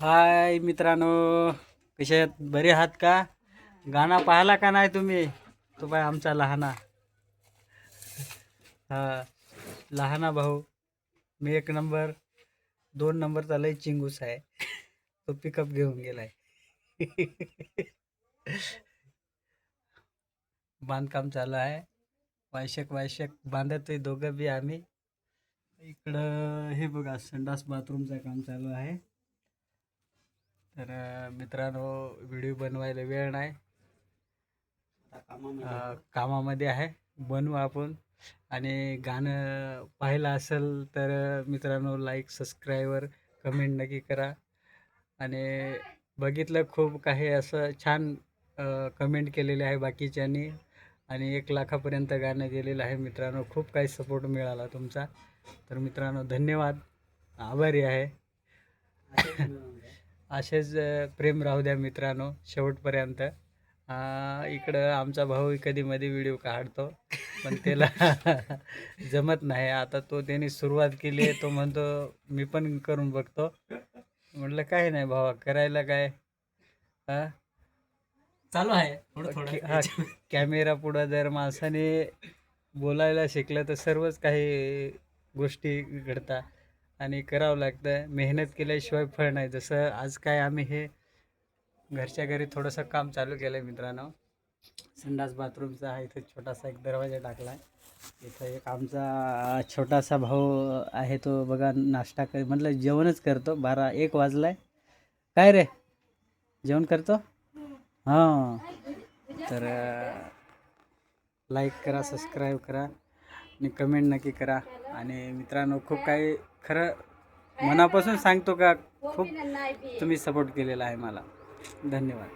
हाय मित्रांनो, कसे आहेत? बरे आहात का? गाणं पाहिला का नाही तुम्ही? तो बाय आमचा लहाना, हा लहाना भाऊ. मी 1 नंबर, 2 नंबरचा लय चिंगूस आहे. तो पिकअप घेऊन गेलाय. बांधकाम चालू आहे. वायशक वायशक बांधतोय दोघं बी आम्ही. इकडं हे बघा, संडास बाथरूमचं काम चालू आहे. तर मित्रांनो, व्हिडिओ बनवायला वेळ नाही, कामामध्ये आहे. बनवू आपण. आणि गाणं पाहिलं असेल तर मित्रांनो, लाईक, सबस्क्राईबर, कमेंट नक्की करा. आणि बघितलं खूप काही असं छान कमेंट केलेले आहे बाकीच्यांनी. आणि 1 लाखापर्यंत गाणं गेलेलं आहे मित्रांनो. खूप काही सपोर्ट मिळाला तुमचा. तर मित्रांनो, धन्यवाद, आभारी आहे. असेच प्रेम राहू द्या मित्रांनो शेवटपर्यंत. इकडं आमचा भाऊ कधी मध्ये व्हिडिओ काढतो, पण त्याला जमत नाही. आता तो त्याने सुरुवात केली आहे, तो म्हणतो मी पण करून बघतो. म्हटलं काय नाही भावा, करायला काय. हा चालू आहे थोडं थोडं. हा, कॅमेरा पुढं जर माणसाने बोलायला शिकलं तर सर्वच काही गोष्टी घडतात आणि करावं लागतं. मेहनत केल्याशिवाय फळ नाही. जसं आज काय आम्ही हे घरच्या घरी थोडंसं काम चालू केलं आहे मित्रांनो. संडास बाथरूमचा आहे. इथं छोटासा एक दरवाजा टाकला आहे. इथं एक आमचा छोटासा भाऊ आहे, तो बघा नाश्ता म्हटलं जेवणच करतो. 1 वाजला आहे. काय रे, जेवण करतो? हां. तर लाईक करा, सबस्क्राईब करा आणि कमेंट नक्की करा. आणि मित्रांनो, खूप काही खरं मनापासून सांगतो का, खूप तुम्ही सपोर्ट केलेला आहे मला. धन्यवाद.